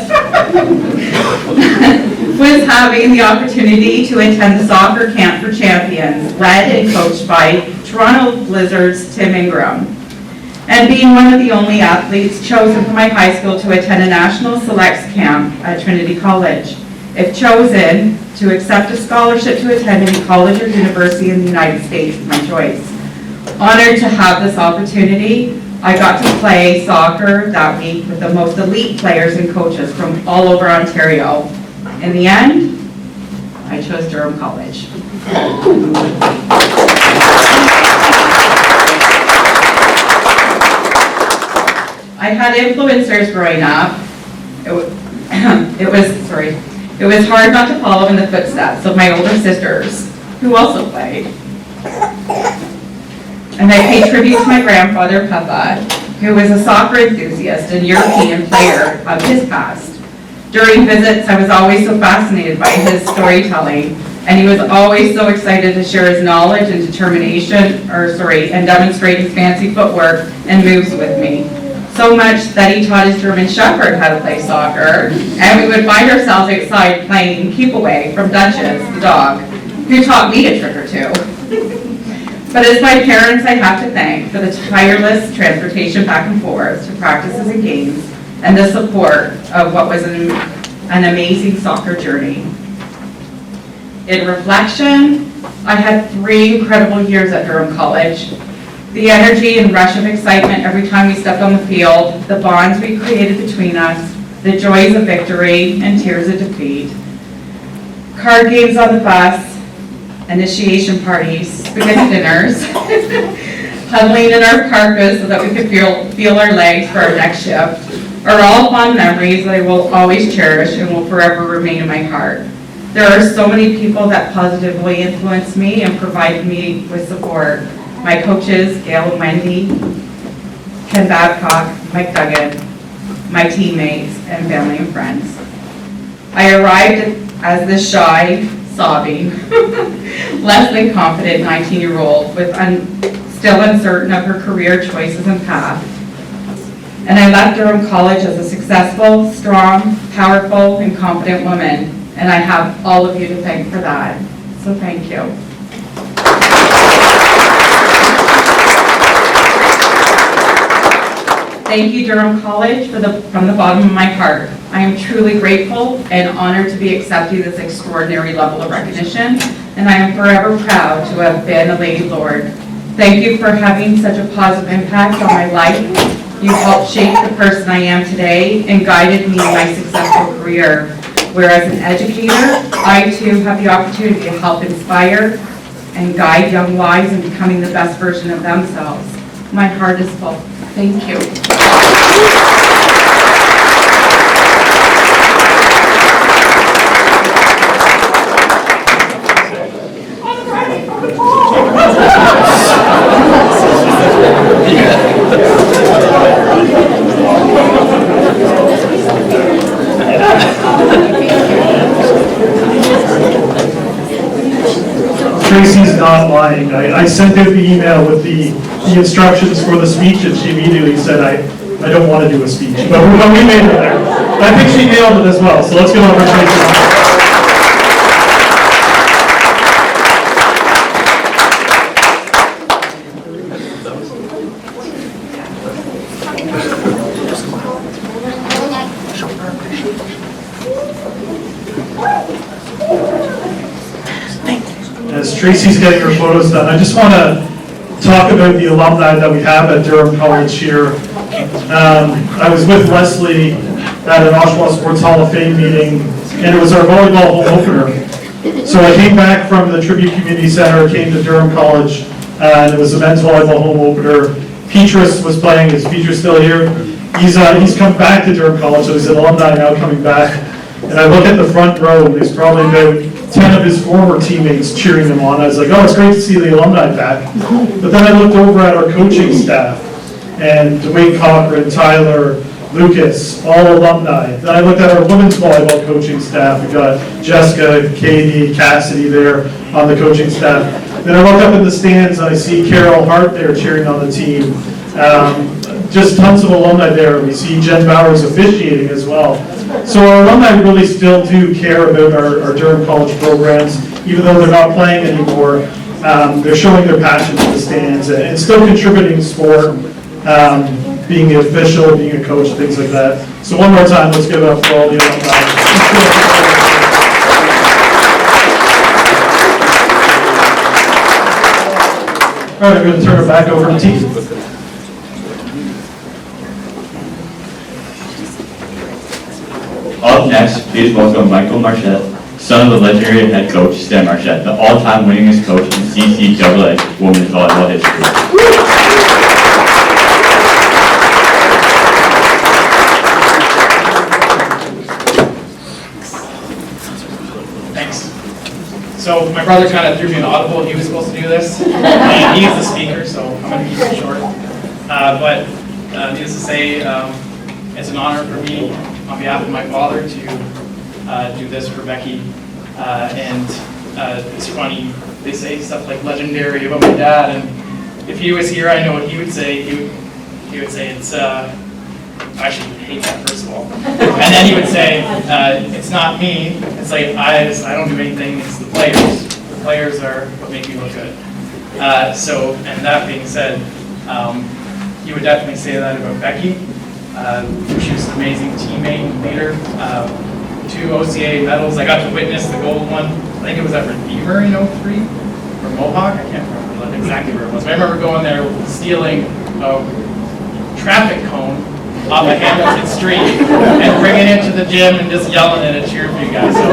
was having the opportunity to attend the soccer camp for champions, led and coached by Toronto Blizzard's Tim Ingram, and being one of the only athletes chosen from my high school to attend a national selects camp at Trinity College. If chosen, to accept a scholarship to attend any college or university in the United States, my choice. Honored to have this opportunity, I got to play soccer that week with the most elite players and coaches from all over Ontario. In the end, I chose Durham College. I had influencers growing up. It was hard not to follow in the footsteps of my older sisters, who also played. And I pay tribute to my grandfather, Papa, who was a soccer enthusiast and European player of his past. During visits, I was always so fascinated by his storytelling, and he was always so excited to share his knowledge and determination, and demonstrate his fancy footwork and moves with me. So much that he taught his German Shepherd how to play soccer, and we would find ourselves outside playing keep away from Duchess, the dog, who taught me a trick or two. But it's my parents I have to thank for the tireless transportation back and forth to practices and games, and the support of what was an amazing soccer journey. In reflection, I had 3 incredible years at Durham College. The energy and rush of excitement every time we stepped on the field, the bonds we created between us, the joys of victory and tears of defeat, card games on the bus, initiation parties, spaghetti dinners, huddling in our parkas so that we could feel our legs for our next shift, are all fond memories that I will always cherish and will forever remain in my heart. There are so many people that positively influenced me and provided me with support. My coaches, Gail and Wendy, Ken Babcock, Mike Duggan, my teammates, and family and friends. I arrived as this shy, sobbing, less than confident 19-year-old with still uncertain of her career choices and path. And I left Durham College as a successful, strong, powerful, and confident woman. And I have all of you to thank for that. So thank you. Thank you, Durham College, from the bottom of my heart. I am truly grateful and honored to be accepting this extraordinary level of recognition, and I am forever proud to have been a Lady Lord. Thank you for having such a positive impact on my life. You helped shape the person I am today and guided me in my successful career. Whereas an educator, I too have the opportunity to help inspire and guide young lives in becoming the best version of themselves. My heart is full. Thank you. Tracey's not lying. I sent out the email with the instructions for the speech, and she immediately said, I don't want to do a speech. But we made it there. I think she nailed it as well, so let's give it over to Tracey. As Tracey's getting her photos done, I just want to talk about the alumni that we have at Durham College here. I was with Lesley at an Oshawa Sports Hall of Fame meeting, and it was our volleyball home opener. So I came back from the Tribute Community Center, came to Durham College, and it was a men's volleyball home opener. Petrus was playing. Is Petrus still here? He's come back to Durham College, so he's an alumni now coming back. And I look at the front row, and there's probably about 10 of his former teammates cheering him on. I was like, oh, it's great to see the alumni back. But then I looked over at our coaching staff, and Dwayne Cochran, Tyler, Lucas, all alumni. Then I looked at our women's volleyball coaching staff. We've got Jessica, Katie, Cassidy there on the coaching staff. Then I look up in the stands and I see Carol Hart there cheering on the team. Just tons of alumni there. We see Jen Bowers officiating as well. So our alumni really still do care about our Durham College programs, even though they're not playing anymore. They're showing their passion in the stands and still contributing to sport, being the official, being a coach, things like that. So one more time, let's give it up for all the alumni. All right, I'm going to turn it back over to T. Up next, please welcome Michaud Marchette, son of the legendary head coach Stan Marchette, the all-time winningest coach in CCAA women's volleyball history. Thanks. So my brother kind of threw me an audible. He was supposed to do this, and he's the speaker, so I'm going to keep it short. But needless to say, it's an honor for me, on behalf of my father, to do this for Becky. And it's funny, they say stuff like legendary about my dad, and if he was here, I know what he would say. He would say it's, I should hate that, first of all. And then he would say, it's not me, it's like I don't do anything, it's the players. The players are what make me look good. And that being said, he would definitely say that about Becky. She was an amazing teammate and leader. 2 OCA medals. I got to witness the gold one. I think it was at Redeemer in 03 or Mohawk. I can't remember exactly where it was. But I remember going there stealing a traffic cone off of Hamilton Street and bringing it to the gym and just yelling at it, cheering for you guys. So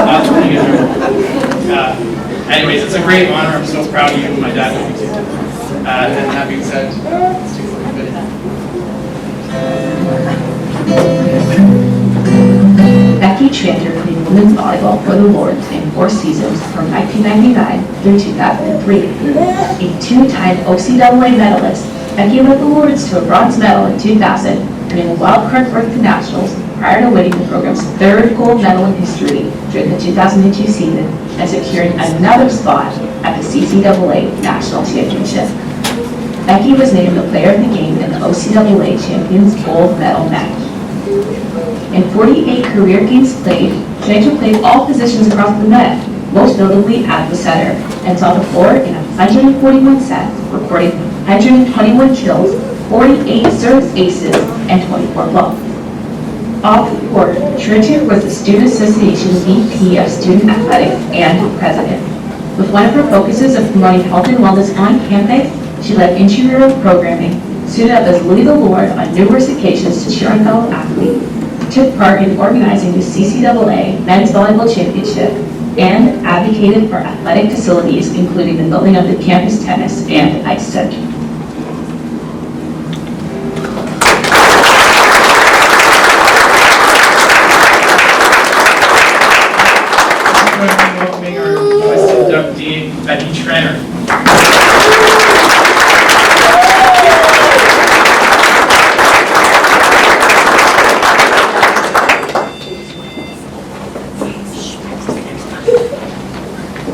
that's pretty good. Anyways, it's a great honor. I'm so proud of you. My dad knows me too. And that being said, let's take a look at it. Becky Tranter played women's volleyball for the Lords in 4 seasons from 1999 through 2003. A 2-time OCAA medalist, Becky led the Lords to a bronze medal in 2000, earning a wild card berth to nationals prior to winning the program's 3rd gold medal in history during the 2002 season and securing another spot at the CCAA National Championship. Becky was named the player of the game in the OCAA Champions Gold Medal match. In 48 career games played, Tranter played all positions across the net, most notably at the center, and saw the floor in 141 sets, recording 121 kills, 48 service aces, and 24 blocks. Off the court, Tranter was the Student Association VP of Student Athletics and president. With one of her focuses of promoting health and wellness on campus, she led intramural programming, stood up as Louis the Lord on numerous occasions to cheer on fellow athletes, took part in organizing the CCAA Men's Volleyball Championship, and advocated for athletic facilities, including the building of the campus tennis and ice center. Welcoming our newest inductee, Becky Tranter.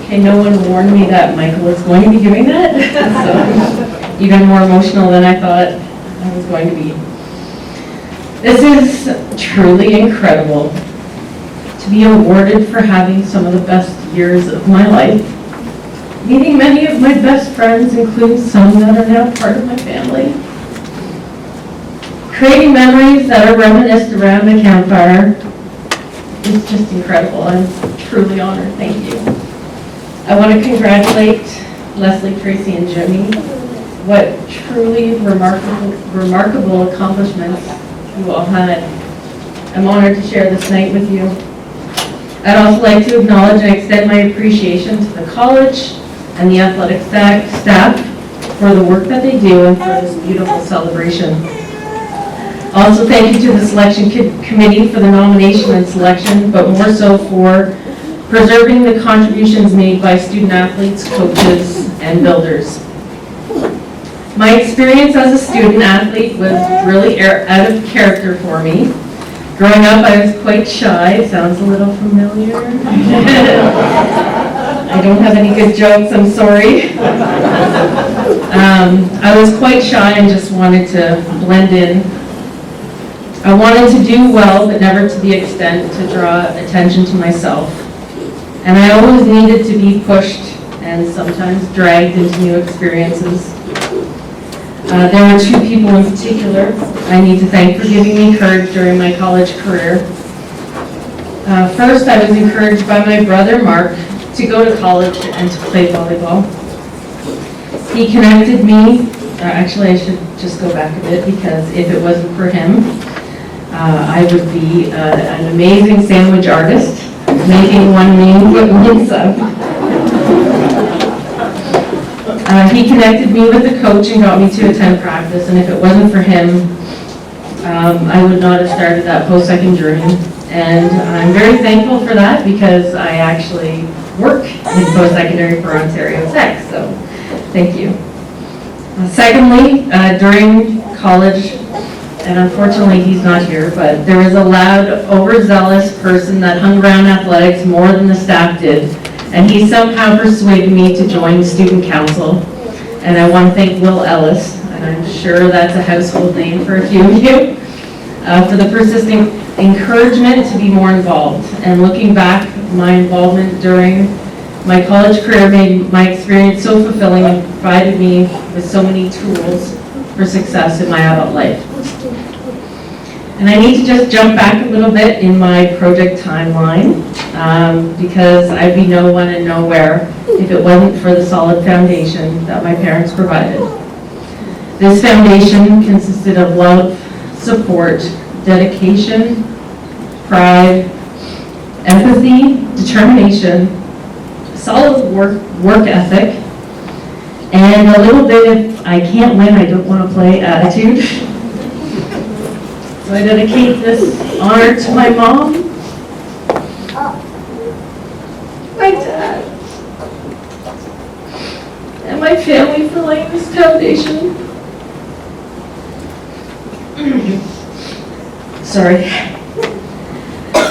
Okay, no one warned me that Michael was going to be doing that, so even more emotional than I thought I was going to be. This is truly incredible to be awarded for having some of the best years of my life, meeting many of my best friends, including some that are now part of my family, creating memories that are reminisced around the campfire. It's just incredible. I'm truly honored. Thank you. I want to congratulate Lesley, Tracey, and Jimmy. What truly remarkable accomplishments you all had. I'm honored to share this night with you. I'd also like to acknowledge and extend my appreciation to the college and the athletic staff for the work that they do and for this beautiful celebration. Also, thank you to the selection committee for the nomination and selection, but more so for preserving the contributions made by student athletes, coaches, and builders. My experience as a student athlete was really out of character for me. Growing up, I was quite shy. Sounds a little familiar. I don't have any good jokes, I'm sorry. I was quite shy and just wanted to blend in. I wanted to do well, but never to the extent to draw attention to myself. And I always needed to be pushed and sometimes dragged into new experiences. There were two people in particular I need to thank for giving me courage during my college career. First, I was encouraged by my brother, Mark, to go to college and to play volleyball. He connected me, actually I should just go back a bit, because if it wasn't for him, I would be an amazing sandwich artist, making one mean sub. He connected me with the coach and got me to attend practice, and if it wasn't for him, I would not have started that post-second journey. And I'm very thankful for that, because I actually work in post-secondary for Ontario Tech, so thank you. Secondly, during college, and unfortunately he's not here, but there was a loud, overzealous person that hung around athletics more than the staff did, and he somehow persuaded me to join student council. And I want to thank Will Ellis, and I'm sure that's a household name for a few of you, for the persistent encouragement to be more involved. And looking back, my involvement during my college career made my experience so fulfilling and provided me with so many tools for success in my adult life. And I need to just jump back a little bit in my project timeline, because I'd be no one and nowhere if it wasn't for the solid foundation that my parents provided. This foundation consisted of love, support, dedication, pride, empathy, determination, solid work ethic, and a little bit of I can't win, I don't want to play attitude. So I dedicate this honor to my mom, my dad, and my family for laying this foundation. Sorry.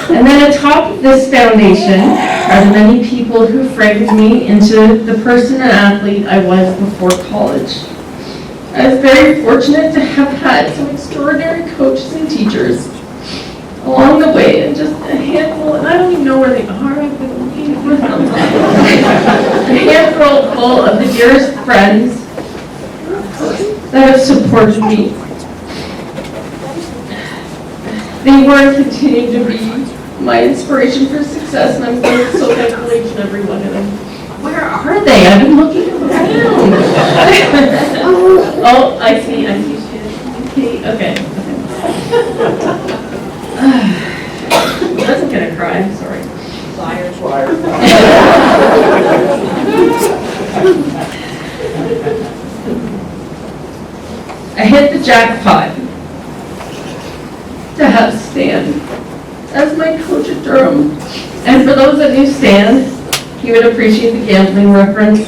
And then atop of this foundation are the many people who framed me into the person and athlete I was before college. I was very fortunate to have had some extraordinary coaches and teachers along the way, and just a handful, and I don't even know where they are, I've been looking for them. A handful of the dearest friends that have supported me. They were and continue to be my inspiration for success, and I'm so thankful to each and every one of them. Where are they? I've been looking around. Oh, I see. Okay. I wasn't going to cry. I'm sorry. Liar. I hit the jackpot to have Stan as my coach at Durham. And for those that knew Stan, he would appreciate the gambling reference.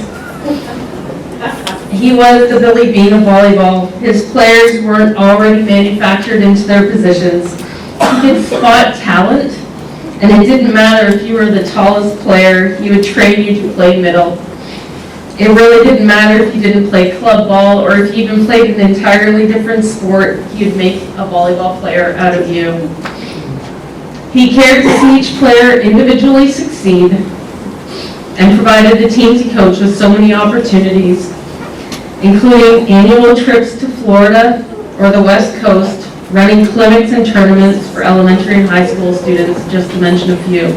He was the Billy Bean of volleyball. His players weren't already manufactured into their positions. He could spot talent, and it didn't matter if you were the tallest player, he would train you to play middle. It really didn't matter if you didn't play club ball, or if you even played an entirely different sport, he would make a volleyball player out of you. He cared to see each player individually succeed, and provided the teams he coached with so many opportunities, including annual trips to Florida or the West Coast, running clinics and tournaments for elementary and high school students, just to mention a few.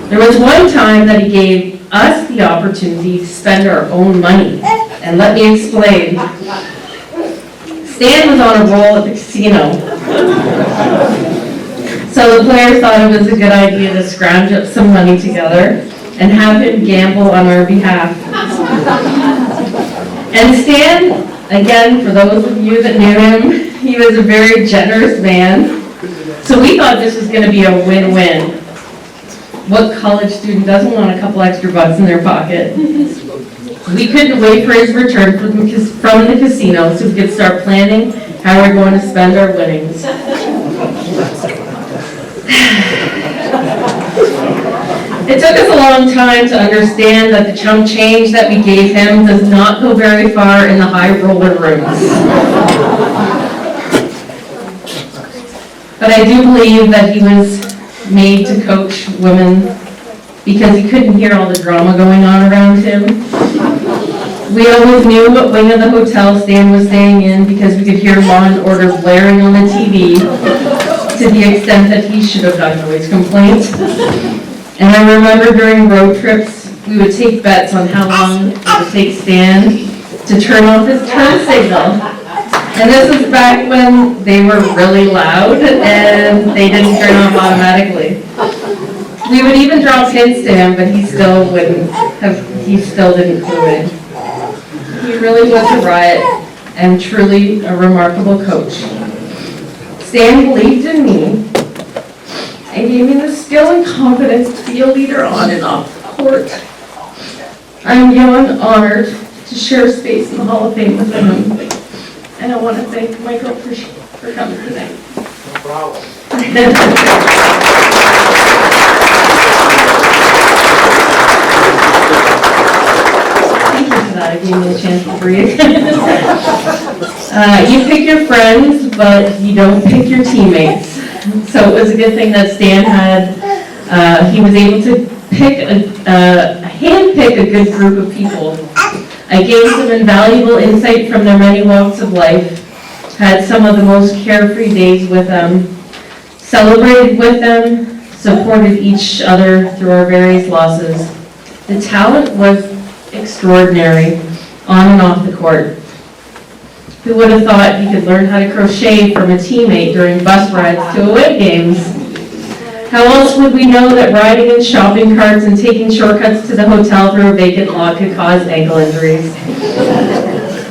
There was one time that he gave us the opportunity to spend our own money, and let me explain. Stan was on a roll at the casino. So the players thought it was a good idea to scrounge up some money together and have him gamble on our behalf. And Stan, again, for those of you that knew him, he was a very generous man. So we thought this was going to be a win-win. What college student doesn't want a couple extra bucks in their pocket? We couldn't wait for his return from the casino so we could start planning how we're going to spend our winnings. It took us a long time to understand that the chump change that we gave him does not go very far in the high roller rooms. But I do believe that he was made to coach women because he couldn't hear all the drama going on around him. We always knew what wing of the hotel Stan was staying in because we could hear Law and Order blaring on the TV to the extent that he should have done noise complaints. And I remember during road trips, we would take bets on how long it would take Stan to turn off his turn signal. And this was back when they were really loud and they didn't turn off automatically. We would even draw hints to him, but he still didn't clue in. He really was a riot and truly a remarkable coach. Stan believed in me and gave me the skill and confidence to be a leader on and off the court. I'm beyond honored to share space in the Hall of Fame with him. And I want to thank Michaud for coming tonight. No problem. Thank you for that. It gave me a chance to breathe. You pick your friends, but you don't pick your teammates. So it was a good thing that Stan had. He was able to handpick a good group of people. I gained some invaluable insight from their many walks of life, had some of the most carefree days with them, celebrated with them, supported each other through our various losses. The talent was extraordinary, on and off the court. Who would have thought he could learn how to crochet from a teammate during bus rides to away games? How else would we know that riding in shopping carts and taking shortcuts to the hotel through a vacant lot could cause ankle injuries?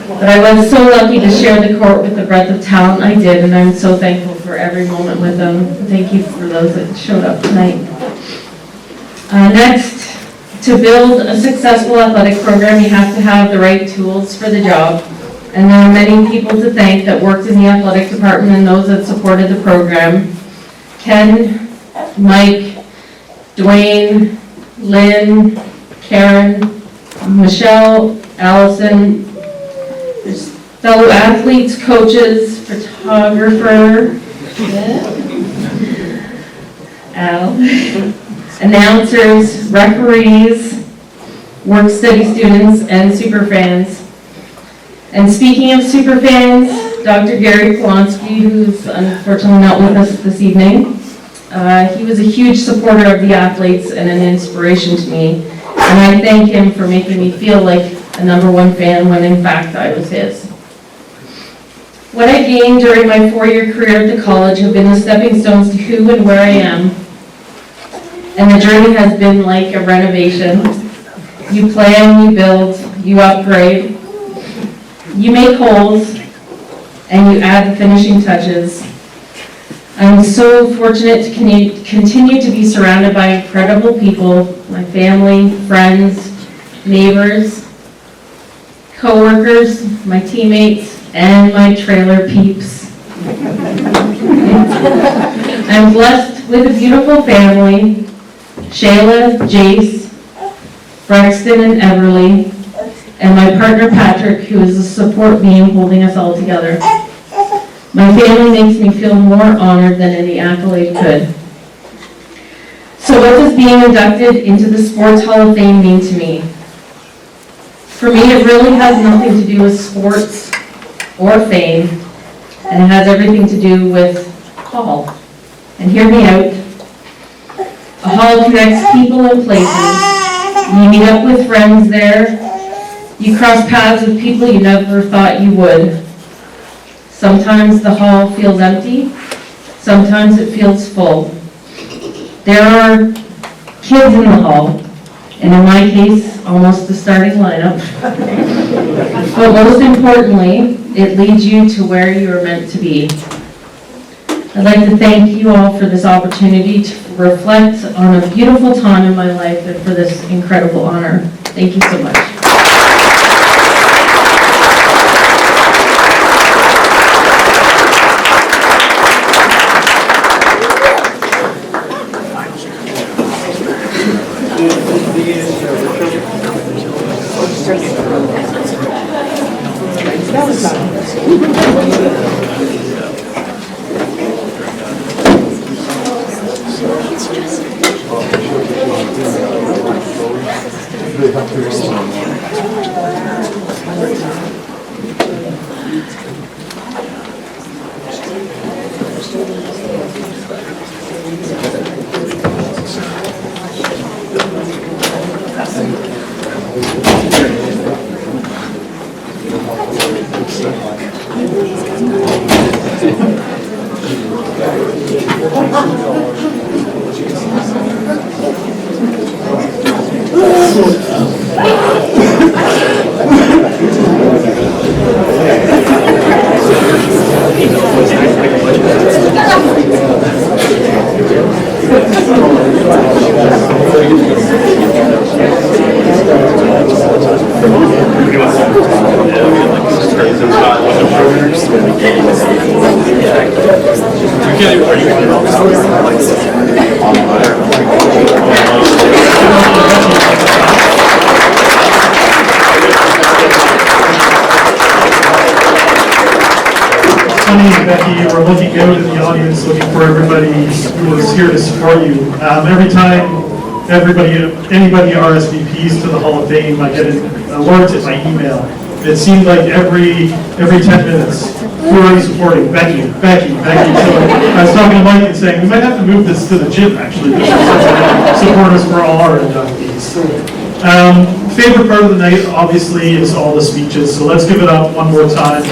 But I was so lucky to share the court with the breadth of talent I did, and I'm so thankful for every moment with them. Thank you for those that showed up tonight. Next, to build a successful athletic program, you have to have the right tools for the job. And there are many people to thank that worked in the athletic department and those that supported the program. Ken, Mike, Dwayne, Lynn, Karen, Michelle, Allison, there's fellow athletes, coaches, photographer, Al, announcers, referees, work study students, and superfans. And speaking of superfans, Dr. Gary Polonsky, who's unfortunately not with us this evening, he was a huge supporter of the athletes and an inspiration to me. And I thank him for making me feel like a #1 fan when in fact I was his. What I gained during my 4-year career at the college have been the stepping stones to who and where I am. And the journey has been like a renovation. You plan, you build, you upgrade, you make holes, and you add the finishing touches. I'm so fortunate to continue to be surrounded by incredible people, my family, friends, neighbors, co-workers, my teammates, and my trailer peeps. I'm blessed with a beautiful family, Shayla, Jace, Braxton, and Everly, and my partner Patrick, who is a support beam holding us all together. My family makes me feel more honored than any accolade could. So what does being inducted into the Sports Hall of Fame mean to me? For me, it really has nothing to do with sports or fame, and it has everything to do with hall. And hear me out. A hall connects people and places. You meet up with friends there. You cross paths with people you never thought you would. Sometimes the hall feels empty. Sometimes it feels full. There are kids in the hall, and in my case, almost the starting lineup. But most importantly, it leads you to where you are meant to be. I'd like to thank you all for this opportunity to reflect on a beautiful time in my life and for this incredible honor. Thank you so much. Becky, we're looking out in the audience, looking for everybody who is here to support you. Every time anybody RSVPs to the Hall of Fame, I get an alert in my email. It seemed like every 10 minutes, who are you supporting? Becky. So I was talking to Mike and saying, we might have to move this to the gym, actually. Support us for all our inductees. Favorite part of the night, obviously, is all the speeches, so let's give it up one more time.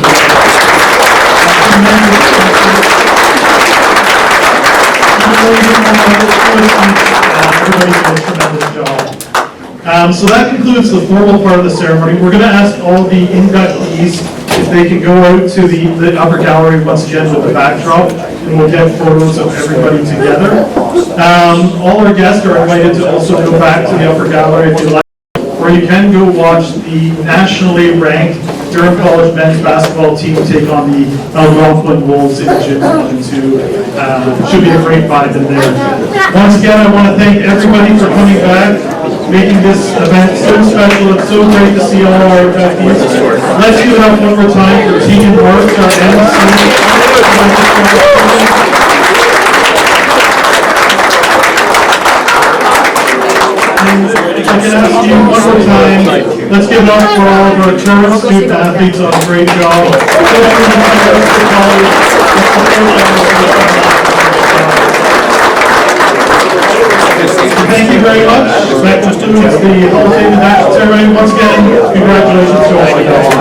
Everybody did a tremendous job. So that concludes the formal part of the ceremony. We're going to ask all the inductees if they can go out to the upper gallery once again with the backdrop, and we'll get photos of everybody together. All our guests are invited to also go back to the upper gallery if you like, or you can go watch the nationally ranked Durham College men's basketball team take on the Algonquin Wolves in Gym 1 and 2. Should be a great vibe in there. Once again, I want to thank everybody for coming back, making this event so special. It's so great to see all our inductees. Let's give it up one more time for Tegan Marks, our MC. If I can ask you one more time, let's give it up for all of our current student athletes on a great job. Thank you very much. That concludes the Hall of Fame induction ceremony. Once again, congratulations to all my guys.